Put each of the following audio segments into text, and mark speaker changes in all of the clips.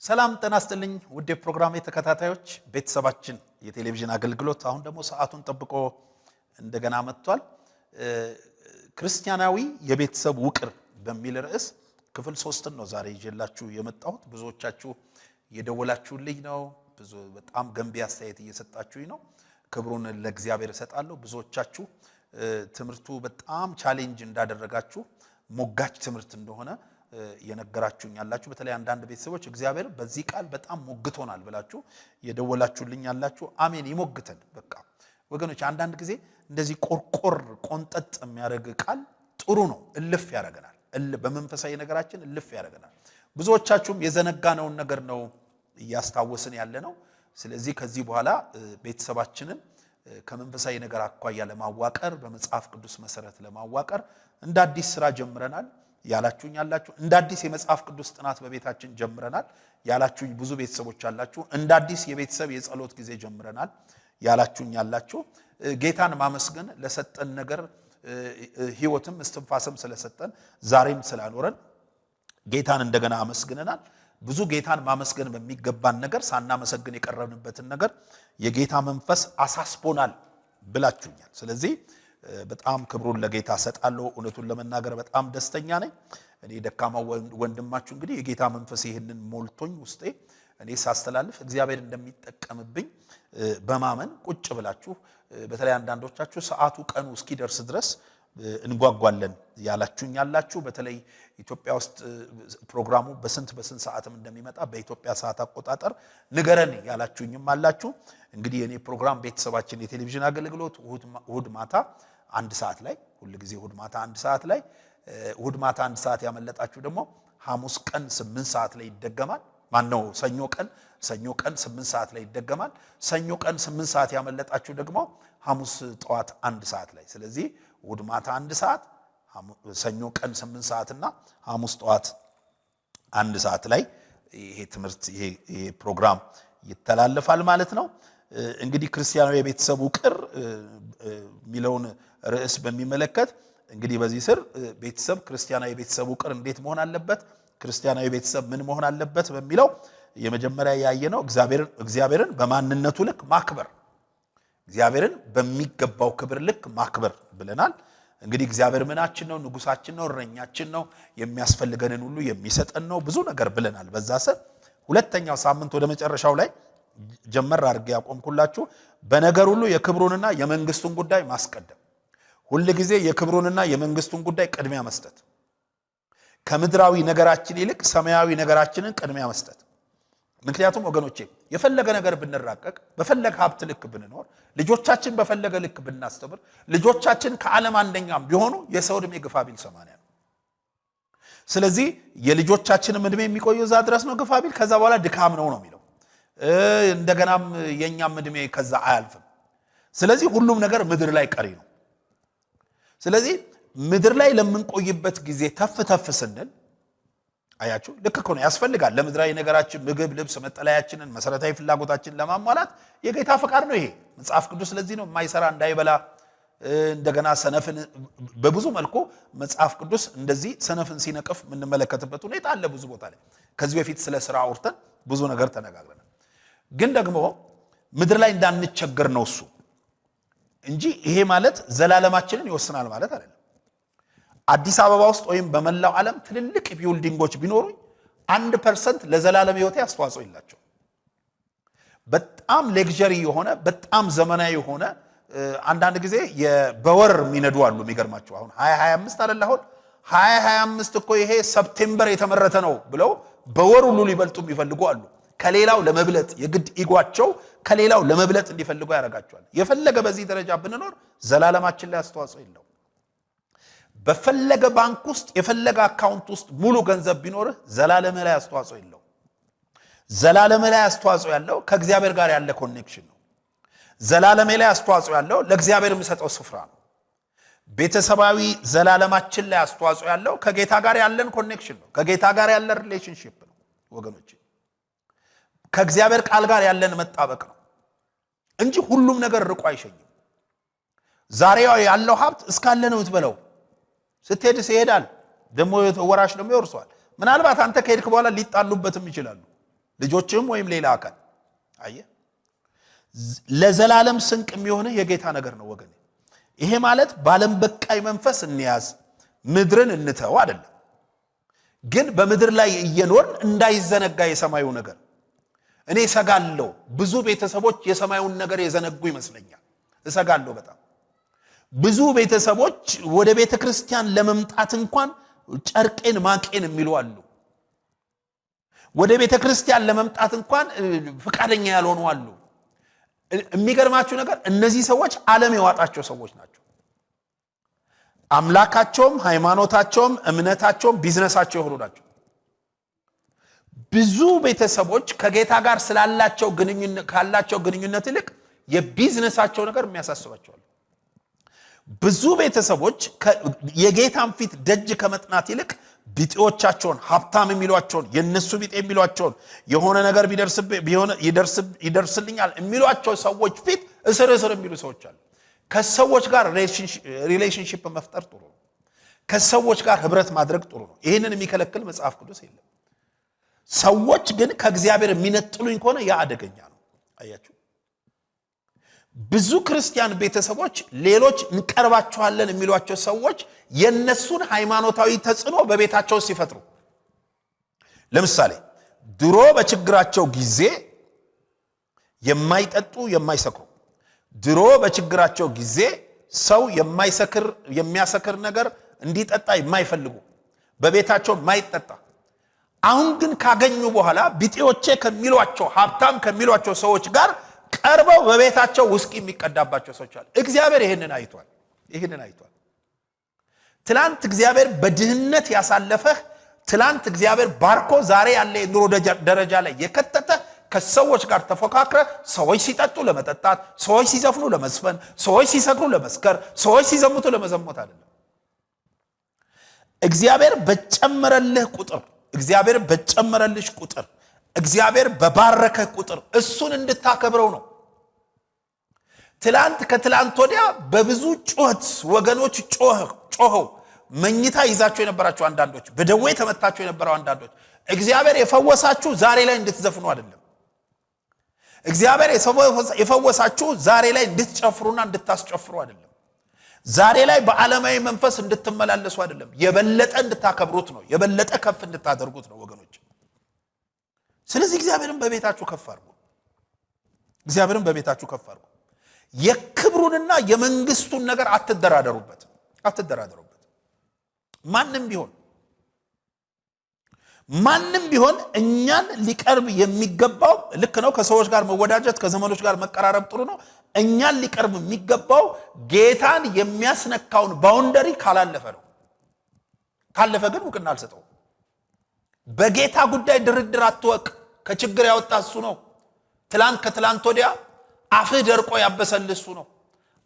Speaker 1: ሰላም ጤና ይስጥልኝ ውድ ፕሮግራሜ ተከታታዮች ቤተሰባችን የቴሌቪዥን አገልግሎት አሁን ደግሞ ሰዓቱን ጠብቆ እንደገና መጥቷል። ክርስቲያናዊ የቤተሰብ ውቅር በሚል ርዕስ ክፍል 3 ነው ዛሬ ይዤላችሁ የመጣሁት። ብዙዎቻችሁ የደወላችሁልኝ ነው፣ ብዙ በጣም ገንቢ አስተያየት እየሰጣችሁኝ ነው። ክብሩን ለእግዚአብሔር እሰጣለሁ። ብዙዎቻችሁ ትምህርቱ በጣም ቻሌንጅ እንዳደረጋችሁ ሞጋች ትምህርት እንደሆነ የነገራችሁኝ ያላችሁ በተለይ አንዳንድ ቤተሰቦች እግዚአብሔር በዚህ ቃል በጣም ሞግቶናል ብላችሁ የደወላችሁልኝ ያላችሁ አሜን ይሞግተን። በቃ ወገኖች አንዳንድ ጊዜ እንደዚህ ቆንጠጥ የሚያደርግ ቃል ጥሩ ነው፣ እልፍ ያደርገናል። በመንፈሳዊ ነገራችን እልፍ ያደርገናል። ብዙዎቻችሁም የዘነጋነውን ነገር ነው እያስታወስን ያለ ነው። ስለዚህ ከዚህ በኋላ ቤተሰባችንን ከመንፈሳዊ ነገር አኳያ ለማዋቀር በመጽሐፍ ቅዱስ መሰረት ለማዋቀር እንደ አዲስ ስራ ጀምረናል ያላችሁኝ ያላችሁ፣ እንደ አዲስ የመጽሐፍ ቅዱስ ጥናት በቤታችን ጀምረናል ያላችሁኝ ብዙ ቤተሰቦች አላችሁ። እንደ አዲስ የቤተሰብ የጸሎት ጊዜ ጀምረናል ያላችሁኝ ያላችሁ፣ ጌታን ማመስገን ለሰጠን ነገር ህይወትም እስትንፋስም ስለሰጠን ዛሬም ስላኖረን ጌታን እንደገና አመስግነናል። ብዙ ጌታን ማመስገን በሚገባን ነገር ሳናመሰግን የቀረብንበትን ነገር የጌታ መንፈስ አሳስቦናል ብላችሁኛል። ስለዚህ በጣም ክብሩን ለጌታ ሰጣለሁ። እውነቱን ለመናገር በጣም ደስተኛ ነኝ። እኔ ደካማው ወንድማችሁ እንግዲህ የጌታ መንፈስ ይሄንን ሞልቶኝ ውስጤ እኔ ሳስተላልፍ እግዚአብሔር እንደሚጠቀምብኝ በማመን ቁጭ ብላችሁ በተለይ አንዳንዶቻችሁ ሰዓቱ ቀኑ እስኪደርስ ድረስ እንጓጓለን ያላችሁኝ ያላችሁ፣ በተለይ ኢትዮጵያ ውስጥ ፕሮግራሙ በስንት ሰዓትም እንደሚመጣ በኢትዮጵያ ሰዓት አቆጣጠር ንገረን ያላችሁኝም አላችሁ። እንግዲህ የኔ ፕሮግራም ቤተሰባችን የቴሌቪዥን አገልግሎት እሁድ ማታ 1 ሰዓት ላይ ሁሉ ጊዜ እሁድ ማታ 1 ሰዓት ላይ፣ እሁድ ማታ 1 ሰዓት ያመለጣችሁ ደግሞ ሐሙስ ቀን 8 ሰዓት ላይ ይደገማል። ማነው ሰኞ ቀን 8 ሰዓት ላይ ይደገማል። ሰኞ ቀን 8 ሰዓት ያመለጣችሁ ደግሞ ሐሙስ ጠዋት 1 ሰዓት ላይ። ስለዚህ እሁድ ማታ 1 ሰዓት፣ ሰኞ ቀን 8 ሰዓት እና ሐሙስ ጠዋት 1 ሰዓት ላይ ይሄ ትምህርት ይሄ ፕሮግራም ይተላለፋል ማለት ነው። እንግዲህ ክርስቲያናዊ የቤተሰብ ውቅር የሚለውን ርዕስ በሚመለከት እንግዲህ በዚህ ስር ቤተሰብ ክርስቲያናዊ የቤተሰብ ውቅር እንዴት መሆን አለበት፣ ክርስቲያናዊ ቤተሰብ ምን መሆን አለበት በሚለው የመጀመሪያ ያየነው እግዚአብሔርን በማንነቱ ልክ ማክበር፣ እግዚአብሔርን በሚገባው ክብር ልክ ማክበር ብለናል። እንግዲህ እግዚአብሔር ምናችን ነው? ንጉሳችን ነው፣ እረኛችን ነው፣ የሚያስፈልገንን ሁሉ የሚሰጠን ነው፣ ብዙ ነገር ብለናል በዛ ስር። ሁለተኛው ሳምንት ወደ መጨረሻው ላይ ጀመር አድርጌ ያቆምኩላችሁ በነገር ሁሉ የክብሩንና የመንግስቱን ጉዳይ ማስቀደም፣ ሁሉ ጊዜ የክብሩንና የመንግስቱን ጉዳይ ቅድሚያ መስጠት፣ ከምድራዊ ነገራችን ይልቅ ሰማያዊ ነገራችንን ቅድሚያ መስጠት። ምክንያቱም ወገኖቼ የፈለገ ነገር ብንራቀቅ፣ በፈለገ ሀብት ልክ ብንኖር፣ ልጆቻችን በፈለገ ልክ ብናስተምር፣ ልጆቻችን ከዓለም አንደኛም ቢሆኑ የሰው ዕድሜ ግፋ ቢል 80 ነው። ስለዚህ የልጆቻችንም ዕድሜ የሚቆየው እዛ ድረስ ነው ግፋ ቢል፣ ከዛ በኋላ ድካም ነው የሚለው። እንደገናም የኛም ዕድሜ ከዛ አያልፍም። ስለዚህ ሁሉም ነገር ምድር ላይ ቀሪ ነው። ስለዚህ ምድር ላይ ለምንቆይበት ጊዜ ተፍ ስንል አያችሁ ልክ እኮ ነው፣ ያስፈልጋል። ለምድራዊ ነገራችን ምግብ፣ ልብስ፣ መጠለያችንን መሰረታዊ ፍላጎታችንን ለማሟላት የጌታ ፈቃድ ነው ይሄ መጽሐፍ ቅዱስ። ስለዚህ ነው የማይሰራ እንዳይበላ። እንደገና ሰነፍን በብዙ መልኩ መጽሐፍ ቅዱስ እንደዚህ ሰነፍን ሲነቅፍ የምንመለከትበት ሁኔታ አለ ብዙ ቦታ ላይ። ከዚህ በፊት ስለ ስራ አውርተን ብዙ ነገር ተነጋግረናል። ግን ደግሞ ምድር ላይ እንዳንቸገር ነው እሱ እንጂ ይሄ ማለት ዘላለማችንን ይወስናል ማለት አይደለም። አዲስ አበባ ውስጥ ወይም በመላው ዓለም ትልልቅ ቢልዲንጎች ቢኖሩኝ 1% ለዘላለም ህይወቴ አስተዋጽኦ የላቸው። በጣም ሌክዠሪ የሆነ በጣም ዘመናዊ የሆነ አንዳንድ ጊዜ በወር የሚነዱ አሉ። የሚገርማቸው አሁን 2025 አይደል? አሁን 2025 እኮ ይሄ ሰፕቴምበር የተመረተ ነው ብለው በወር ሁሉ ሊበልጡ የሚፈልጉ አሉ። ከሌላው ለመብለጥ የግድ ኢጓቸው ከሌላው ለመብለጥ እንዲፈልጉ ያደርጋቸዋል። የፈለገ በዚህ ደረጃ ብንኖር ዘላለማችን ላይ አስተዋጽኦ የለው። በፈለገ ባንክ ውስጥ የፈለገ አካውንት ውስጥ ሙሉ ገንዘብ ቢኖርህ ዘላለም ላይ አስተዋጽኦ የለው። ዘላለም ላይ አስተዋጽኦ ያለው ከእግዚአብሔር ጋር ያለ ኮኔክሽን ነው። ዘላለም ላይ አስተዋጽኦ ያለው ለእግዚአብሔር የሚሰጠው ስፍራ ነው። ቤተሰባዊ ዘላለማችን ላይ አስተዋጽኦ ያለው ከጌታ ጋር ያለን ኮኔክሽን ነው። ከጌታ ጋር ያለን ሪሌሽንሺፕ ነው ወገኖች። ከእግዚአብሔር ቃል ጋር ያለን መጣበቅ ነው እንጂ ሁሉም ነገር ርቆ አይሸኝም። ዛሬ ያለው ሀብት እስካለ ነው የምትበለው። ስትሄድስ ይሄዳል፣ ደግሞ ወራሽ ደግሞ ይወርሰዋል። ምናልባት አንተ ከሄድክ በኋላ ሊጣሉበትም ይችላሉ። ልጆችም ወይም ሌላ አካል አየ ለዘላለም ስንቅ የሚሆነ የጌታ ነገር ነው ወገኔ ይሄ ማለት ባለም በቃይ መንፈስ እንያዝ ምድርን እንተው አይደለም ግን በምድር ላይ እየኖርን እንዳይዘነጋ የሰማዩ ነገር እኔ ሰጋለው ብዙ ቤተሰቦች የሰማዩን ነገር የዘነጉ ይመስለኛል እሰጋለው በጣም ብዙ ቤተሰቦች ወደ ቤተክርስቲያን ለመምጣት እንኳን ጨርቄን ማቄን የሚሉ አሉ ወደ ቤተክርስቲያን ለመምጣት እንኳን ፍቃደኛ ያልሆኑ አሉ የሚገርማችሁ ነገር እነዚህ ሰዎች ዓለም የዋጣቸው ሰዎች ናቸው አምላካቸውም ሃይማኖታቸውም እምነታቸውም ቢዝነሳቸው ይሆኑ ናቸው ብዙ ቤተሰቦች ከጌታ ጋር ስላላቸው ግንኙነት ይልቅ የቢዝነሳቸው ነገር የሚያሳስባቸው ብዙ ቤተሰቦች የጌታን ፊት ደጅ ከመጥናት ይልቅ ቢጤዎቻቸውን ሀብታም የሚሏቸውን የነሱ ቢጤ የሚሏቸውን የሆነ ነገር ይደርስልኛል የሚሏቸው ሰዎች ፊት እስር የሚሉ ሰዎች አሉ ከሰዎች ጋር ሪሌሽንሺፕ መፍጠር ጥሩ ነው ከሰዎች ጋር ህብረት ማድረግ ጥሩ ነው ይሄንን የሚከለክል መጽሐፍ ቅዱስ የለም ሰዎች ግን ከእግዚአብሔር የሚነጥሉኝ ከሆነ ያ አደገኛ ነው አያችሁ ብዙ ክርስቲያን ቤተሰቦች ሌሎች እንቀርባቸዋለን የሚሏቸው ሰዎች የነሱን ሃይማኖታዊ ተጽዕኖ በቤታቸው ሲፈጥሩ ለምሳሌ ድሮ በችግራቸው ጊዜ የማይጠጡ የማይሰክሩ ድሮ በችግራቸው ጊዜ ሰው የሚያሰክር ነገር እንዲጠጣ የማይፈልጉ በቤታቸው ማይጠጣ አሁን ግን ካገኙ በኋላ ቢጤዎቼ ከሚሏቸው ሀብታም ከሚሏቸው ሰዎች ጋር ቀርበው በቤታቸው ውስኪ የሚቀዳባቸው ሰዎች አሉ እግዚአብሔር ይሄንን አይቷል ትላንት እግዚአብሔር በድህነት ያሳለፈህ ትላንት እግዚአብሔር ባርኮ ዛሬ ያለ የኑሮ ደረጃ ላይ የከተተ ከሰዎች ጋር ተፎካክረ ሰዎች ሲጠጡ ለመጠጣት ሰዎች ሲዘፍኑ ለመስፈን ሰዎች ሲሰክሩ ለመስከር ሰዎች ሲዘሙቱ ለመዘሞት አይደለም እግዚአብሔር በጨመረልሽ ቁጥር እግዚአብሔር በባረከ ቁጥር እሱን እንድታከብረው ነው ትላንት ከትላንት ወዲያ በብዙ ጩኸት ወገኖች ጮኸው መኝታ ይዛቸው የነበራቸው አንዳንዶች በደዌ ተመታቸው የነበረው አንዳንዶች እግዚአብሔር የፈወሳችሁ ዛሬ ላይ እንድትዘፍኑ አይደለም እግዚአብሔር የፈወሳችሁ ዛሬ ላይ እንድትጨፍሩና እንድታስጨፍሩ አይደለም ዛሬ ላይ በዓለማዊ መንፈስ እንድትመላለሱ አይደለም የበለጠ እንድታከብሩት ነው የበለጠ ከፍ እንድታደርጉት ነው ወገኖች ስለዚህ እግዚአብሔርን በቤታችሁ ከፍ አድርጉ የክብሩንና የመንግስቱን ነገር አትደራደሩበት ማንንም ቢሆን እኛን ሊቀርብ የሚገባው ልክ ነው ከሰዎች ጋር መወዳጀት ከዘመኖች ጋር መቀራረብ ጥሩ ነው እኛን ሊቀርብ የሚገባው ጌታን የሚያስነካውን ባውንደሪ ካላለፈ ነው ካለፈ ግን ውቅና አልሰጠው በጌታ ጉዳይ ድርድር አትወቅ ከችግር ያወጣ እሱ ነው ትላንት ከትላንት ወዲያ አፍህ ደርቆ ያበሰልህ እሱ ነው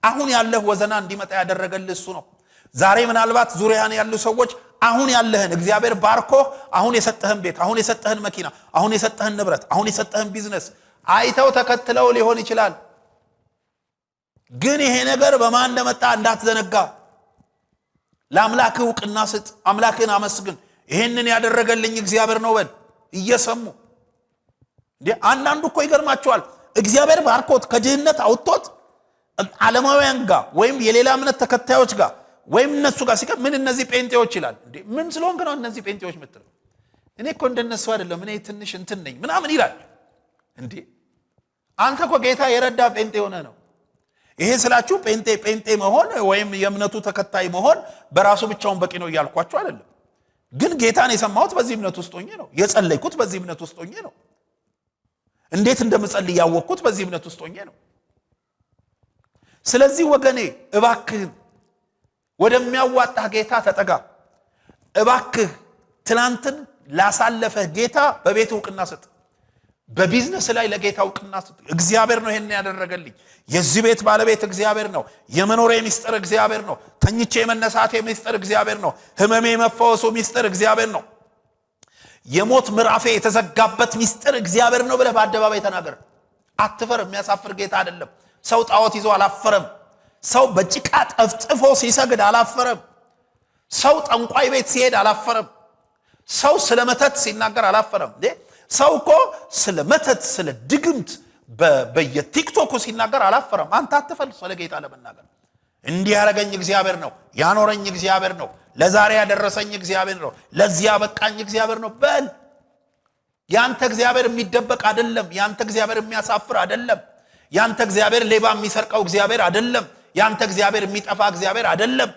Speaker 1: አሁን ያለህ ወዘና እንዲመጣ ያደረገልህ እሱ ነው ዛሬ ምናልባት ዙሪያን ያሉ ሰዎች አሁን ያለህን እግዚአብሔር ባርኮ አሁን የሰጠህን ቤት አሁን የሰጠህን መኪና አሁን የሰጠህን ንብረት አሁን የሰጠህን ቢዝነስ አይተው ተከትለው ሊሆን ይችላል ግን ይሄ ነገር በማን እንደመጣ እንዳትዘነጋ ለአምላክህ ዕውቅና ስጥ አምላክህን አመስግን ይሄንን ያደረገልኝ እግዚአብሔር ነው በል እየሰሙ አንዳንዱ እኮ ይገርማቸዋል እግዚአብሔር ባርኮት ከድህነት አውጥቶት ዓለማውያን ጋር ወይም የሌላ እምነት ተከታዮች ጋር ወይም እነሱ ጋር ሲቀር ምን እነዚህ ጴንጤዎች ይላል ምን ስለሆንክ ነው እነዚህ ጴንጤዎች ምትለው እኔ እኮ እንደነሱ አይደለም እኔ ትንሽ እንትን ነኝ ምናምን ይላል አንተ እኮ ጌታ የረዳ ጴንጤ ሆነ ነው ይሄ ስላችሁ ጴንጤ መሆን ወይም የእምነቱ ተከታይ መሆን በራሱ ብቻውን በቂ ነው እያልኳችሁ አይደለም ግን ጌታን የሰማሁት በዚህ እምነት ውስጥ ሆኜ ነው የጸለይኩት በዚህ እምነት ውስጥ ሆኜ ነው እንዴት እንደምጸልይ ያወቅኩት በዚህ እምነት ውስጥ ሆኜ ነው ስለዚህ ወገኔ እባክህ ወደሚያዋጣህ ጌታ ተጠጋ እባክህ ትላንትን ላሳለፈህ ጌታ በቤት ዕውቅና ስጥ በቢዝነስ ላይ ለጌታ ዕውቅና ስጥ እግዚአብሔር ነው ይሄን ያደረገልኝ የዚህ ቤት ባለቤት እግዚአብሔር ነው የመኖሬ ሚስጥር እግዚአብሔር ነው ተኝቼ መነሳቴ ሚስጥር እግዚአብሔር ነው ህመሜ መፈወሱ ሚስጥር እግዚአብሔር ነው የሞት ምዕራፌ የተዘጋበት ሚስጥር እግዚአብሔር ነው ብለህ በአደባባይ ተናገር አትፈር የሚያሳፍር ጌታ አይደለም ሰው ጣዖት ይዞ አላፈረም ሰው በጭቃ ጠፍጥፎ ሲሰግድ አላፈረም ሰው ጠንቋይ ቤት ሲሄድ አላፈረም ሰው ስለመተት ሲናገር አላፈረም ሰው እኮ ስለ መተት ስለ ድግምት በየቲክቶክ ሲናገር አላፈረም። አንተ አትፈል ስለ ጌታ ለመናገር እንዲህ ያረጋኝ እግዚአብሔር ነው፣ ያኖረኝ እግዚአብሔር ነው፣ ለዛሬ ያደረሰኝ እግዚአብሔር ነው፣ ለዚያ በቃኝ እግዚአብሔር ነው በል። ያንተ እግዚአብሔር የሚደበቅ አይደለም። ያንተ እግዚአብሔር የሚያሳፍር አይደለም። ያንተ እግዚአብሔር ሌባ የሚሰርቀው እግዚአብሔር አይደለም። ያንተ እግዚአብሔር የሚጠፋ እግዚአብሔር አይደለም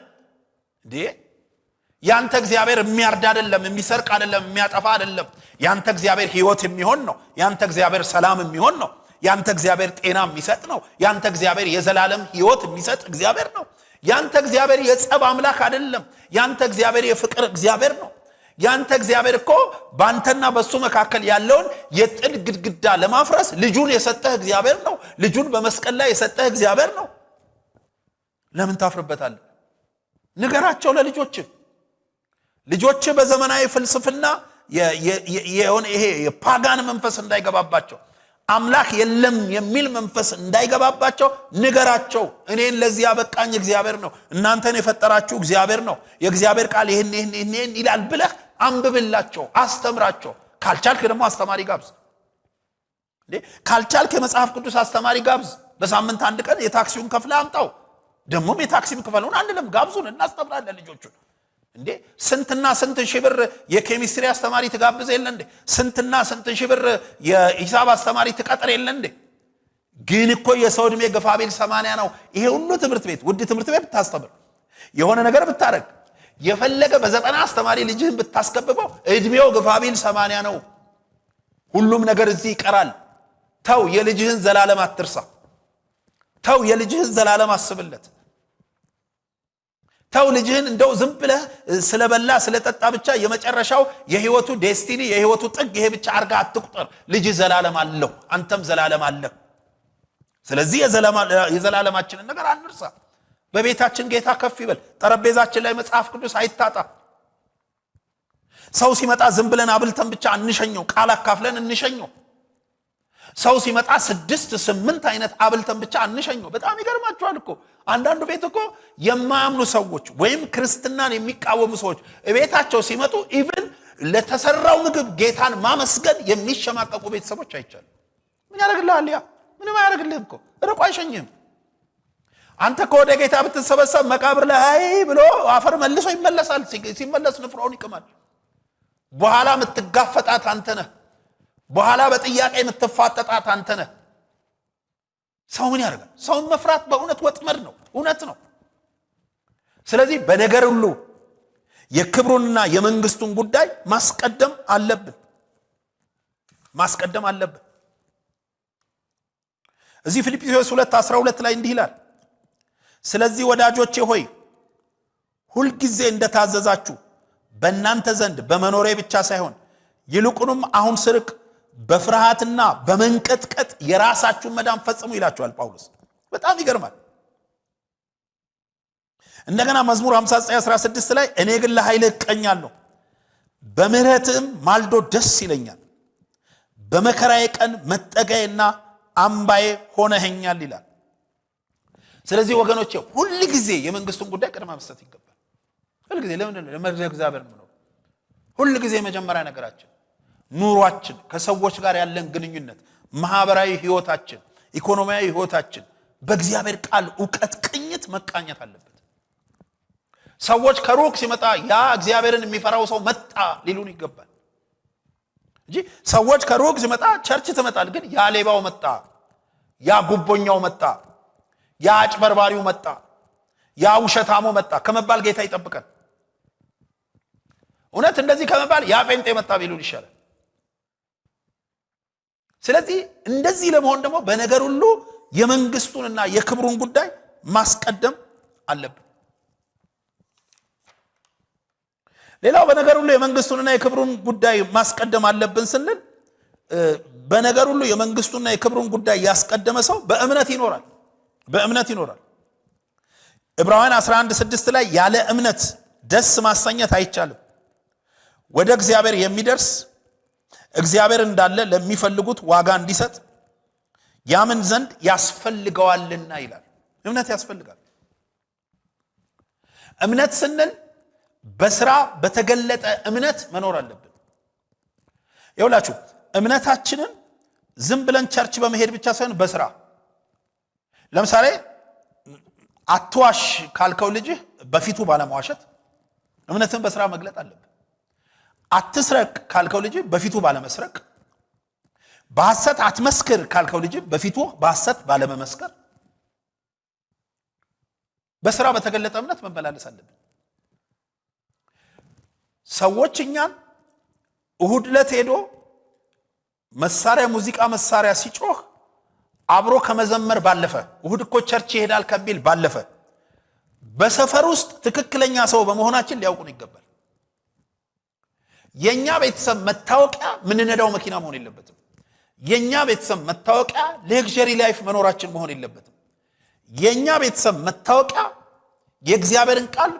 Speaker 1: እንዴ። ያንተ እግዚአብሔር የሚያርድ አይደለም፣ የሚሰርቅ አይደለም፣ የሚያጠፋ አይደለም። ያንተ እግዚአብሔር ሕይወት የሚሆን ነው። ያንተ እግዚአብሔር ሰላም የሚሆን ነው። ያንተ እግዚአብሔር ጤና የሚሰጥ ነው። ያንተ እግዚአብሔር የዘላለም ሕይወት የሚሰጥ እግዚአብሔር ነው። ያንተ እግዚአብሔር የጸብ አምላክ አይደለም። ያንተ እግዚአብሔር የፍቅር እግዚአብሔር ነው። ያንተ እግዚአብሔር እኮ ባንተና በሱ መካከል ያለውን የጥል ግድግዳ ለማፍረስ ልጁን የሰጠህ እግዚአብሔር ነው። ልጁን በመስቀል ላይ የሰጠህ እግዚአብሔር ነው። ለምን ታፍርበታለህ? ንገራቸው ለልጆች። ልጆች በዘመናዊ ፍልስፍና የሆነ ይሄ የፓጋን መንፈስ እንዳይገባባቸው፣ አምላክ የለም የሚል መንፈስ እንዳይገባባቸው ንገራቸው። እኔን ለዚህ ያበቃኝ እግዚአብሔር ነው፣ እናንተን የፈጠራችሁ እግዚአብሔር ነው፣ የእግዚአብሔር ቃል ይሄን ይላል ብለህ አንብብላቸው፣ አስተምራቸው። ካልቻልክ ደግሞ አስተማሪ ጋብዝ። ካልቻልክ የመጽሐፍ ቅዱስ አስተማሪ ጋብዝ። በሳምንት አንድ ቀን የታክሲውን ከፍለህ አምጣው። ደግሞም የታክሲም ክፈሉን አንልም፣ ጋብዙን፣ እናስተምራለን ልጆቹን። እንዴ ስንትና ስንት ሺህ ብር የኬሚስትሪ አስተማሪ ትጋብዝ የለ እንዴ? ስንትና ስንት ሺህ ብር የሂሳብ አስተማሪ ትቀጥር የለ እንዴ? ግን እኮ የሰው ዕድሜ ግፋቢል 80 ነው። ይሄ ሁሉ ትምህርት ቤት ውድ ትምህርት ቤት ብታስተምር የሆነ ነገር ብታረግ የፈለገ በ90 አስተማሪ ልጅህን ብታስከብበው ዕድሜው ግፋቢል 80 ነው። ሁሉም ነገር እዚህ ይቀራል። ተው የልጅህን ዘላለም አትርሳ። ተው የልጅህን ዘላለም አስብለት። ተው ልጅህን እንደው ዝም ብለህ ስለበላ ስለጠጣ ብቻ የመጨረሻው የህይወቱ ዴስቲኒ የህይወቱ ጥግ ይሄ ብቻ አርጋ አትቁጠር። ልጅ ዘላለም አለው፣ አንተም ዘላለም አለ። ስለዚህ የዘላለማችንን ነገር አንርሳ። በቤታችን ጌታ ከፍ ይበል። ጠረጴዛችን ላይ መጽሐፍ ቅዱስ አይታጣ። ሰው ሲመጣ ዝም ብለን አብልተን ብቻ አንሸኘው፣ ቃል አካፍለን እንሸኘው። ሰው ሲመጣ 6-8 አይነት አብልተን ብቻ አንሸኘው። በጣም ይገርማችኋል እኮ አንዳንዱ ቤት እኮ የማያምኑ ሰዎች ወይም ክርስትናን የሚቃወሙ ሰዎች ቤታቸው ሲመጡ ኢቭን ለተሰራው ምግብ ጌታን ማመስገን የሚሸማቀቁ ቤተሰቦች አይቻሉ። ምን ያደርግልሃል? ያ ምንም አያደርግልህም እኮ ርቆ አይሸኝህም። አንተ ከወደ ጌታ ብትሰበሰብ መቃብር ላይ ብሎ አፈር መልሶ ይመለሳል። ሲመለስ ንፍሮውን ይቅማል። በኋላ የምትጋፈጣት አንተ ነህ። በኋላ በጥያቄ የምትፋጠጣት አንተ ነህ። ሰው ምን ያደርጋል? ሰውን መፍራት በእውነት ወጥመድ ነው። እውነት ነው። ስለዚህ በነገር ሁሉ የክብሩንና የመንግስቱን ጉዳይ ማስቀደም አለብን። እዚህ ፊልጵስዩስ 2:12 ላይ እንዲህ ይላል፣ ስለዚህ ወዳጆቼ ሆይ ሁልጊዜ እንደታዘዛችሁ በእናንተ ዘንድ በመኖሬ ብቻ ሳይሆን ይልቁንም አሁን ስርቅ በፍርሃትና በመንቀጥቀጥ የራሳችሁን መዳን ፈጽሙ ይላችኋል ጳውሎስ። በጣም ይገርማል። እንደገና መዝሙር 59:16 ላይ እኔ ግን ለኃይልህ እቀኛለሁ፣ በምህረትህም ማልዶ ደስ ይለኛል፣ በመከራዬ ቀን መጠጊያዬና አምባዬ ሆነኸኛል ይላል። ስለዚህ ወገኖቼ ሁል ጊዜ የመንግስቱን ጉዳይ ቅድማ መስጠት ይገባል። ሁል ጊዜ ለምን እግዚአብሔር ነው ሁል ጊዜ መጀመሪያ ነገራችን፣ ኑሯችን፣ ከሰዎች ጋር ያለን ግንኙነት፣ ማህበራዊ ህይወታችን፣ ኢኮኖሚያዊ ህይወታችን በእግዚአብሔር ቃል ዕውቀት ቅኝት መቃኘት አለበት። ሰዎች ከሩቅ ሲመጣ ያ እግዚአብሔርን የሚፈራው ሰው መጣ ሊሉን ይገባል እንጂ ሰዎች ከሩቅ ሲመጣ ቸርች ትመጣል፣ ግን ያ ሌባው መጣ፣ ያ ጉቦኛው መጣ፣ ያ አጭበርባሪው መጣ፣ ያ ውሸታሙ መጣ ከመባል ጌታ ይጠብቀን። እውነት እንደዚህ ከመባል ያ ጴንጤ መጣ ቢሉን ይሻላል። ስለዚህ እንደዚህ ለመሆን ደግሞ በነገር ሁሉ የመንግስቱንና የክብሩን ጉዳይ ማስቀደም አለብን። ሌላው በነገር ሁሉ የመንግስቱንና የክብሩን ጉዳይ ማስቀደም አለብን ስንል በነገር ሁሉ የመንግስቱንና የክብሩን ጉዳይ ያስቀደመ ሰው በእምነት ይኖራል። ዕብራውያን 11:6 ላይ ያለ እምነት ደስ ማሰኘት አይቻልም፣ ወደ እግዚአብሔር የሚደርስ እግዚአብሔር እንዳለ ለሚፈልጉት ዋጋ እንዲሰጥ ያምን ዘንድ ያስፈልገዋልና ይላል። እምነት ያስፈልጋል። እምነት ስንል በስራ በተገለጠ እምነት መኖር አለብን። ይኸውላችሁ እምነታችንን ዝም ብለን ቸርች በመሄድ ብቻ ሳይሆን በስራ ለምሳሌ አትዋሽ ካልከው ልጅህ በፊቱ ባለመዋሸት እምነትን በስራ መግለጥ አለበት። አትስረቅ ካልከው ልጅህ በፊቱ ባለመስረቅ፣ በሐሰት አትመስክር ካልከው ልጅህ በፊቱ በሐሰት ባለመመስከር በስራ በተገለጠ እምነት መመላለስ አለብን። ሰዎች እኛን እሁድ ዕለት ሄዶ መሳሪያ ሙዚቃ መሳሪያ ሲጮህ አብሮ ከመዘመር ባለፈ እሁድ እኮ ቸርች ይሄዳል ከሚል ባለፈ በሰፈር ውስጥ ትክክለኛ ሰው በመሆናችን ሊያውቁን ይገባል። የኛ ቤተሰብ መታወቂያ ምንነዳው መኪና መሆን የለበትም። የኛ ቤተሰብ መታወቂያ ሌክዠሪ ላይፍ መኖራችን መሆን የለበትም። የኛ ቤተሰብ መታወቂያ የእግዚአብሔርን ቃል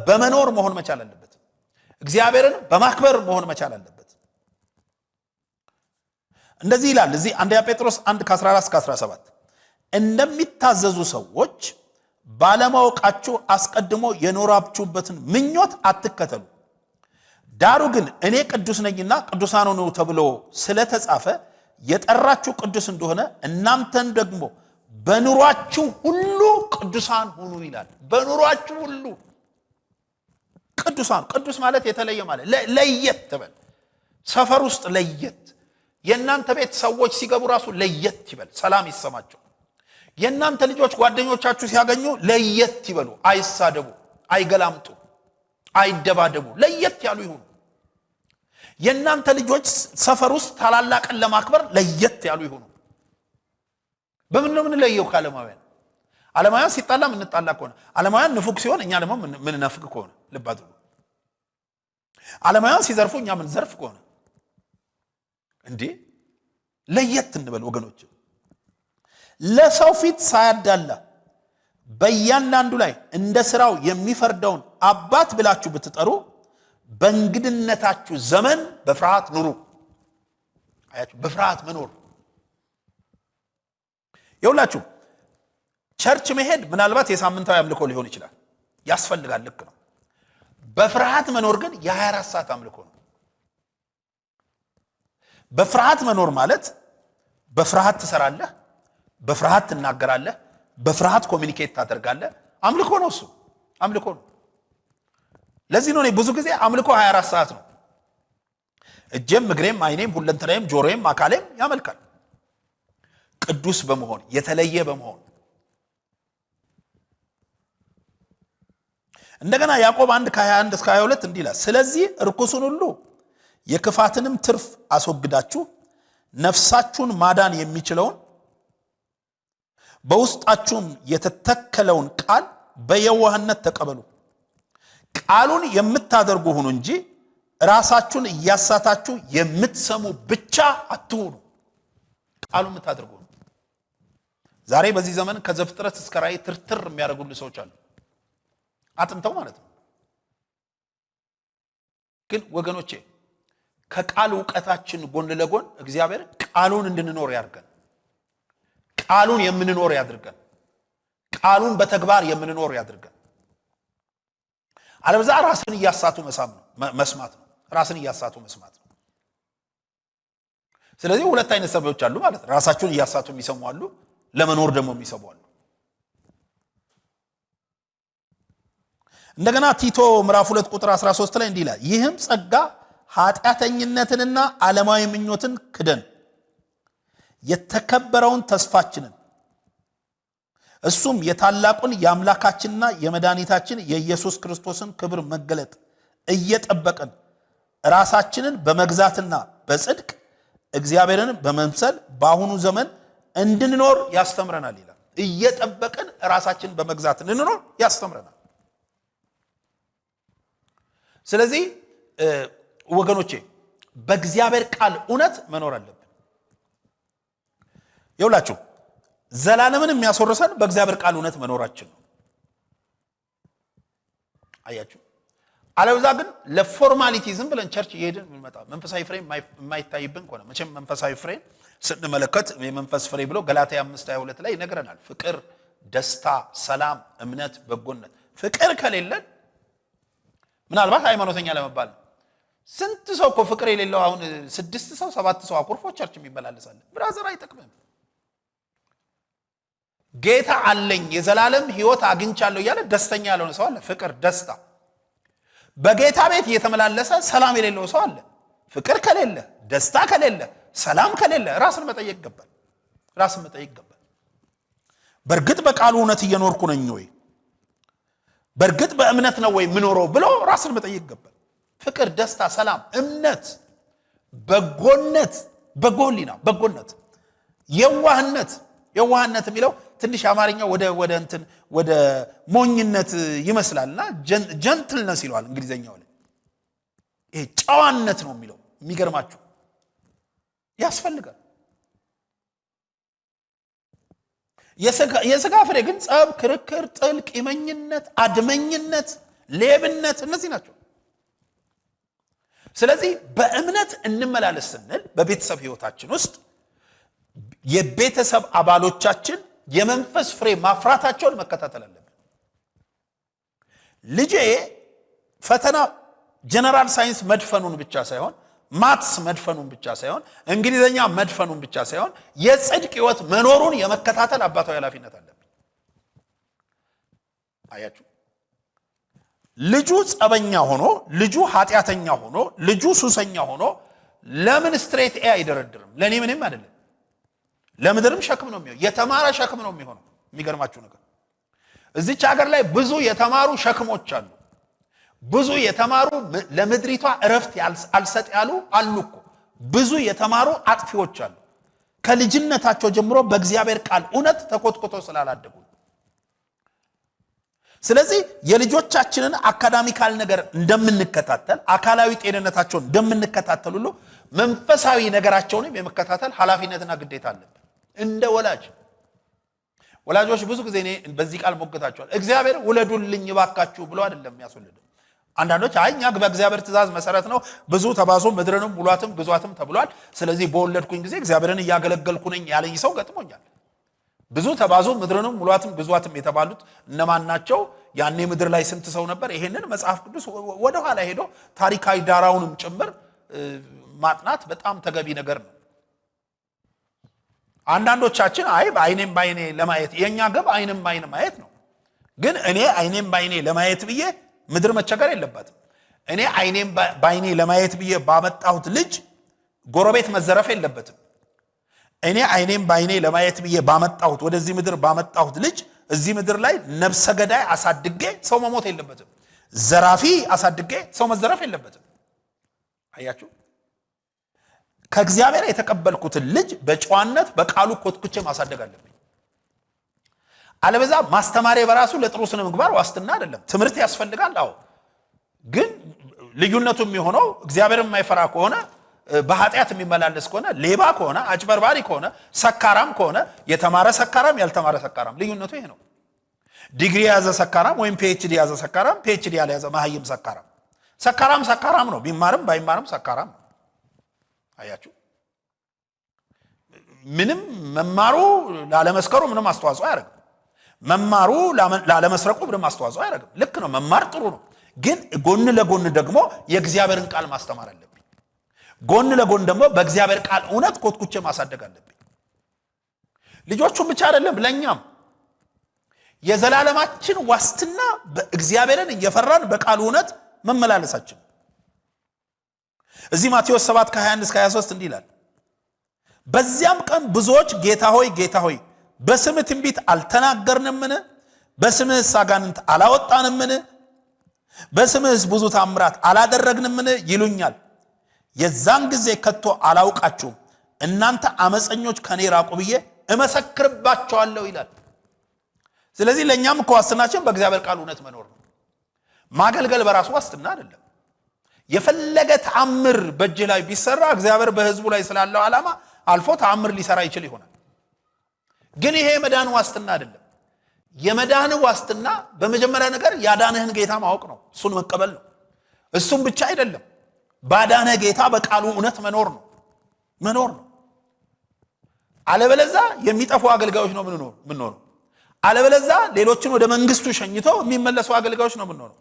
Speaker 1: በመኖር መሆን መቻል አለበት። እግዚአብሔርን በማክበር መሆን መቻል አለበት። እንደዚህ ይላል እዚህ አንደኛ ጴጥሮስ 1:14-17 እንደሚታዘዙ ሰዎች ባለማወቃችሁ አስቀድሞ የኖራችሁበትን ምኞት አትከተሉ። ዳሩ ግን እኔ ቅዱስ ነኝና ቅዱሳን ሁኑ ተብሎ ስለተጻፈ የጠራችሁ ቅዱስ እንደሆነ እናንተን ደግሞ በኑሯችሁ ሁሉ ቅዱሳን ሁኑ ይላል። በኑሯችሁ ሁሉ ቅዱሳን። ቅዱስ ማለት የተለየ ማለት ለየት ተበል። ሰፈር ውስጥ ለየት፣ የእናንተ ቤት ሰዎች ሲገቡ ራሱ ለየት ይበል፣ ሰላም ይሰማቸው። የእናንተ ልጆች ጓደኞቻችሁ ሲያገኙ ለየት ይበሉ፣ አይሳደቡ፣ አይገላምጡ፣ አይደባደቡ፣ ለየት ያሉ ይሁኑ። የእናንተ ልጆች ሰፈር ውስጥ ታላላቅን ለማክበር ለየት ያሉ ይሁኑ። በምን ነው የምንለየው ከዓለማውያን? ዓለማውያን ሲጣላ ምንጣላ ከሆነ፣ ዓለማውያን ንፉግ ሲሆን እኛ ደግሞ ምን ነፍቅ ከሆነ ልብ አድርጉ። ዓለማውያን ሲዘርፉ እኛ ምን ዘርፍ ከሆነ እንዴ ለየት እንበል ወገኖች። ለሰው ፊት ሳያዳላ በእያንዳንዱ ላይ እንደ ስራው የሚፈርደውን አባት ብላችሁ ብትጠሩ በእንግድነታችሁ ዘመን በፍርሃት ኑሩ። አያችሁ፣ በፍርሃት መኖር ይውላችሁ። ቸርች መሄድ ምናልባት የሳምንታዊ አምልኮ ሊሆን ይችላል፣ ያስፈልጋል፣ ልክ ነው። በፍርሃት መኖር ግን የ24 ሰዓት አምልኮ ነው። በፍርሃት መኖር ማለት በፍርሃት ትሰራለህ፣ በፍርሃት ትናገራለህ፣ በፍርሃት ኮሚኒኬት ታደርጋለህ። አምልኮ ነው፣ እሱ አምልኮ ነው። ለዚህ ነው ብዙ ጊዜ አምልኮ 24 ሰዓት ነው። እጄም እግሬም አይኔም ሁለንተናዬም ጆሮዬም አካሌም ያመልካል። ቅዱስ በመሆን የተለየ በመሆን እንደገና ያዕቆብ 1:21-22 እንዲህ ይላል፣ ስለዚህ ርኩሱን ሁሉ የክፋትንም ትርፍ አስወግዳችሁ ነፍሳችሁን ማዳን የሚችለውን በውስጣችሁም የተተከለውን ቃል በየዋህነት ተቀበሉ። ቃሉን የምታደርጉ ሁኑ እንጂ ራሳችሁን እያሳታችሁ የምትሰሙ ብቻ አትሁኑ። ቃሉን የምታደርጉ ሁኑ። ዛሬ በዚህ ዘመን ከዘፍጥረት እስከ ራእይ ትርትር የሚያደርጉልን ሰዎች አሉ፣ አጥንተው ማለት ነው። ግን ወገኖቼ ከቃል ዕውቀታችን ጎን ለጎን እግዚአብሔር ቃሉን እንድንኖር ያድርገን። ቃሉን የምንኖር ያድርገን። ቃሉን በተግባር የምንኖር ያድርገን። አለበዛ ራስን እያሳቱ መስማት ነው። ራስን እያሳቱ መስማት ነው። ስለዚህ ሁለት አይነት ሰዎች አሉ ማለት ነው። ራሳቸውን እያሳቱ የሚሰሙ አሉ፣ ለመኖር ደግሞ የሚሰሙ አሉ። እንደገና ቲቶ ምዕራፍ 2:13 ላይ እንዲህ ይላል፣ ይህም ጸጋ ኃጢአተኝነትንና ዓለማዊ ምኞትን ክደን የተከበረውን ተስፋችንን እሱም የታላቁን የአምላካችንና የመድኃኒታችን የኢየሱስ ክርስቶስን ክብር መገለጥ እየጠበቅን ራሳችንን በመግዛትና በጽድቅ እግዚአብሔርን በመምሰል በአሁኑ ዘመን እንድንኖር ያስተምረናል ይላል። እየጠበቅን ራሳችንን በመግዛት እንድንኖር ያስተምረናል። ስለዚህ ወገኖቼ በእግዚአብሔር ቃል እውነት መኖር አለብን። ይውላችሁ ዘላለምን የሚያስወርሰን በእግዚአብሔር ቃል እውነት መኖራችን ነው። አያችሁ፣ አለበዛ ግን ለፎርማሊቲ ዝም ብለን ቸርች እየሄድን እንመጣ መንፈሳዊ ፍሬ የማይታይብን ከሆነ መቼም መንፈሳዊ ፍሬ ስንመለከት የመንፈስ ፍሬ ብሎ ገላትያ 5:22 ላይ ይነግረናል። ፍቅር፣ ደስታ፣ ሰላም፣ እምነት፣ በጎነት። ፍቅር ከሌለን ምናልባት ሃይማኖተኛ ለመባል ነው። ስንት ሰው እኮ ፍቅር የሌለው አሁን 6 ሰው 7 ሰው አኩርፎ ቸርች የሚመላለሳል። ብራዘር አይጠቅምም። ጌታ አለኝ የዘላለም ሕይወት አግኝቻለሁ እያለ ደስተኛ ያልሆነ ሰው አለ። ፍቅር ደስታ በጌታ ቤት እየተመላለሰ ሰላም የሌለው ሰው አለ። ፍቅር ከሌለ ደስታ ከሌለ ሰላም ከሌለ ራስን መጠየቅ ይገባል። ራስን መጠየቅ ይገባል። በርግጥ በቃሉ እውነት እየኖርኩ ነኝ ወይ? በርግጥ በእምነት ነው ወይ ምኖረው ብሎ ራስን መጠየቅ ይገባል። ፍቅር፣ ደስታ፣ ሰላም፣ እምነት፣ በጎነት፣ በጎሊና በጎነት፣ የዋህነት የሚለው ትንሽ አማርኛው ወደ ሞኝነት ይመስላልና ጀንትልነስ ይለዋል እንግሊዘኛው ላይ። ይሄ ጨዋነት ነው የሚለው። የሚገርማችሁ ያስፈልጋል። የሥጋ ፍሬ ግን ጸብ፣ ክርክር፣ ጥል፣ ቂመኝነት፣ አድመኝነት፣ ሌብነት እነዚህ ናቸው። ስለዚህ በእምነት እንመላለስ ስንል በቤተሰብ ህይወታችን ውስጥ የቤተሰብ አባሎቻችን የመንፈስ ፍሬ ማፍራታቸውን መከታተል አለብን። ልጄ ፈተና ጀነራል ሳይንስ መድፈኑን ብቻ ሳይሆን ማትስ መድፈኑን ብቻ ሳይሆን እንግሊዘኛ መድፈኑን ብቻ ሳይሆን የጽድቅ ህይወት መኖሩን የመከታተል አባታዊ ኃላፊነት አለብን። አያችሁ፣ ልጁ ጸበኛ ሆኖ ልጁ ኃጢያተኛ ሆኖ ልጁ ሱሰኛ ሆኖ ለምን ስትሬት ኤ አይደረድርም? ለኔ ምንም አይደለም። ለምድርም ሸክም ነው የሚሆነው። የተማረ ሸክም ነው የሚሆነው። የሚገርማችሁ ነገር እዚች ሀገር ላይ ብዙ የተማሩ ሸክሞች አሉ። ብዙ የተማሩ ለምድሪቷ እረፍት አልሰጥ ያሉ አሉ እኮ። ብዙ የተማሩ አጥፊዎች አሉ። ከልጅነታቸው ጀምሮ በእግዚአብሔር ቃል እውነት ተኮትኮተው ስላላደጉ። ስለዚህ የልጆቻችንን አካዳሚካል ነገር እንደምንከታተል አካላዊ ጤንነታቸውን እንደምንከታተል ሁሉ መንፈሳዊ ነገራቸውንም የመከታተል ኃላፊነትና ግዴታ አለብን እንደ ወላጆች። ብዙ ጊዜ እኔ በዚህ ቃል ሞገታቸዋል። እግዚአብሔር ውለዱልኝ ባካችሁ ብሎ አይደለም የሚያስወልደው። አንዳንዶች አይ እኛ በእግዚአብሔር ትእዛዝ መሰረት ነው ብዙ ተባዙ ምድርንም ሙሏትም ግዟትም ተብሏል፣ ስለዚህ በወለድኩኝ ጊዜ እግዚአብሔርን እያገለገልኩ ነኝ ያለኝ ሰው ገጥሞኛል። ብዙ ተባዙ ምድርንም ሙሏትም ግዟትም የተባሉት እነማን ናቸው? ያኔ ምድር ላይ ስንት ሰው ነበር? ይሄንን መጽሐፍ ቅዱስ ወደ ኋላ ሄዶ ታሪካዊ ዳራውንም ጭምር ማጥናት በጣም ተገቢ ነገር ነው። አንዳንዶቻችን አይ በአይኔም ባይኔ ለማየት የኛ ግብ አይንም ባይኔ ማየት ነው። ግን እኔ አይኔም ባይኔ ለማየት ብዬ ምድር መቸገር የለባትም። እኔ አይኔም ባይኔ ለማየት ብዬ ባመጣሁት ልጅ ጎረቤት መዘረፍ የለበትም። እኔ አይኔም ባይኔ ለማየት ብዬ ባመጣሁት ወደዚህ ምድር ባመጣሁት ልጅ እዚህ ምድር ላይ ነፍሰ ገዳይ አሳድጌ ሰው መሞት የለበትም። ዘራፊ አሳድጌ ሰው መዘረፍ የለበትም። አያችሁ፣ ከእግዚአብሔር የተቀበልኩትን ልጅ በጨዋነት በቃሉ ኮትኩቼ ማሳደግ አለብኝ። አለበዛ ማስተማሪ በራሱ ለጥሩ ስነ ምግባር ዋስትና አይደለም። ትምህርት ያስፈልጋል። አዎ፣ ግን ልዩነቱ የሚሆነው እግዚአብሔርን የማይፈራ ከሆነ በኃጢአት የሚመላለስ ከሆነ ሌባ ከሆነ አጭበርባሪ ከሆነ ሰካራም ከሆነ የተማረ ሰካራም ያልተማረ ሰካራም ልዩነቱ ይሄ ነው። ዲግሪ የያዘ ሰካራም ወይም ፒኤችዲ የያዘ ሰካራም ፒኤችዲ ያልያዘ መሀይም ሰካራም ነው። ቢማርም ባይማርም ሰካራም ነው። አያችሁ፣ ምንም መማሩ ላለመስከሩ ምንም አስተዋጽኦ አያደርግም። መማሩ ላለመስረቁ ምንም አስተዋጽኦ አያደርግም። ልክ ነው፣ መማር ጥሩ ነው። ግን ጎን ለጎን ደግሞ የእግዚአብሔርን ቃል ማስተማር አለብኝ። ጎን ለጎን ደግሞ በእግዚአብሔር ቃል እውነት ኮትኩቼ ማሳደግ አለብኝ። ልጆቹን ብቻ አይደለም ለኛም የዘላለማችን ዋስትና በእግዚአብሔርን እየፈራን በቃል እውነት መመላለሳችን። እዚህ ማቴዎስ 7:21-23 እንዲህ ይላል፣ በዚያም ቀን ብዙዎች ጌታ ሆይ ጌታ ሆይ በስምህ ትንቢት አልተናገርንምን? በስምህስ አጋንንት አላወጣንምን? በስምህስ ብዙ ታምራት አላደረግንምን? ይሉኛል። የዛን ጊዜ ከቶ አላውቃችሁም እናንተ አመፀኞች ከኔ ራቁ ብዬ እመሰክርባቸዋለሁ ይላል። ስለዚህ ለኛም እኮ ዋስትናችን በእግዚአብሔር ቃል እውነት መኖር ነው። ማገልገል በራሱ ዋስትና አይደለም። የፈለገ ተአምር በእጅ ላይ ቢሰራ እግዚአብሔር በህዝቡ ላይ ስላለው ዓላማ አልፎ ተአምር ሊሰራ ይችል ይሆናል። ግን ይሄ የመዳን ዋስትና አይደለም። የመዳን ዋስትና በመጀመሪያ ነገር ያዳንህን ጌታ ማወቅ ነው፣ እሱን መቀበል ነው። እሱም ብቻ አይደለም፣ ባዳነ ጌታ በቃሉ እውነት መኖር ነው። አለበለዛ የሚጠፉ አገልጋዮች ነው ምንኖር። አለበለዛ ሌሎችን ወደ መንግስቱ ሸኝቶ የሚመለሱ አገልጋዮች ነው ምንኖር።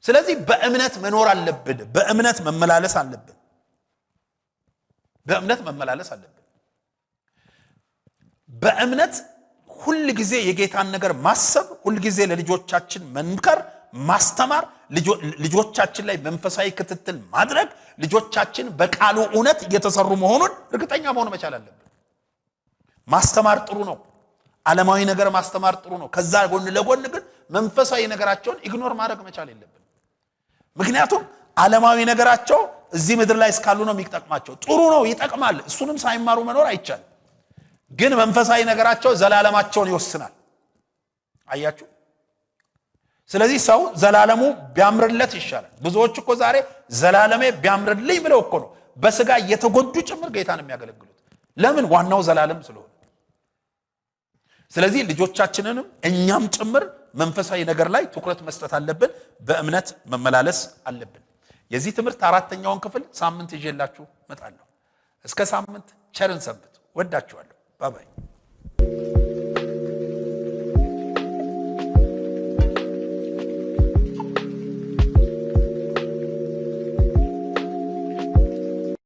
Speaker 1: ስለዚህ በእምነት መኖር አለብን። በእምነት መመላለስ አለብን። በእምነት መመላለስ አለብን። በእምነት ሁሉ ጊዜ የጌታን ነገር ማሰብ፣ ሁሉ ጊዜ ለልጆቻችን መንከር፣ ማስተማር፣ ልጆቻችን ላይ መንፈሳዊ ክትትል ማድረግ፣ ልጆቻችን በቃሉ እውነት እየተሰሩ መሆኑን እርግጠኛ መሆን መቻል አለብን። ማስተማር ጥሩ ነው። ዓለማዊ ነገር ማስተማር ጥሩ ነው። ከዛ ጎን ለጎን ግን መንፈሳዊ ነገራቸውን ኢግኖር ማድረግ መቻል የለብን። ምክንያቱም ዓለማዊ ነገራቸው እዚህ ምድር ላይ እስካሉ ነው የሚጠቅማቸው። ጥሩ ነው፣ ይጠቅማል። እሱንም ሳይማሩ መኖር አይቻልም። ግን መንፈሳዊ ነገራቸው ዘላለማቸውን ይወስናል። አያችሁ? ስለዚህ ሰው ዘላለሙ ቢያምርለት ይሻላል። ብዙዎች እኮ ዛሬ ዘላለሜ ቢያምርልኝ ብለው እኮ ነው በስጋ እየተጎዱ ጭምር ጌታን የሚያገለግሉት። ለምን? ዋናው ዘላለም ስለሆነ። ስለዚህ ልጆቻችንንም እኛም ጭምር መንፈሳዊ ነገር ላይ ትኩረት መስጠት አለብን። በእምነት መመላለስ አለብን። የዚህ ትምህርት አራተኛውን ክፍል ሳምንት ይዤላችሁ እመጣለሁ። እስከ ሳምንት ቸርን ሰንብቱ። ወዳችኋለሁ። ባባይ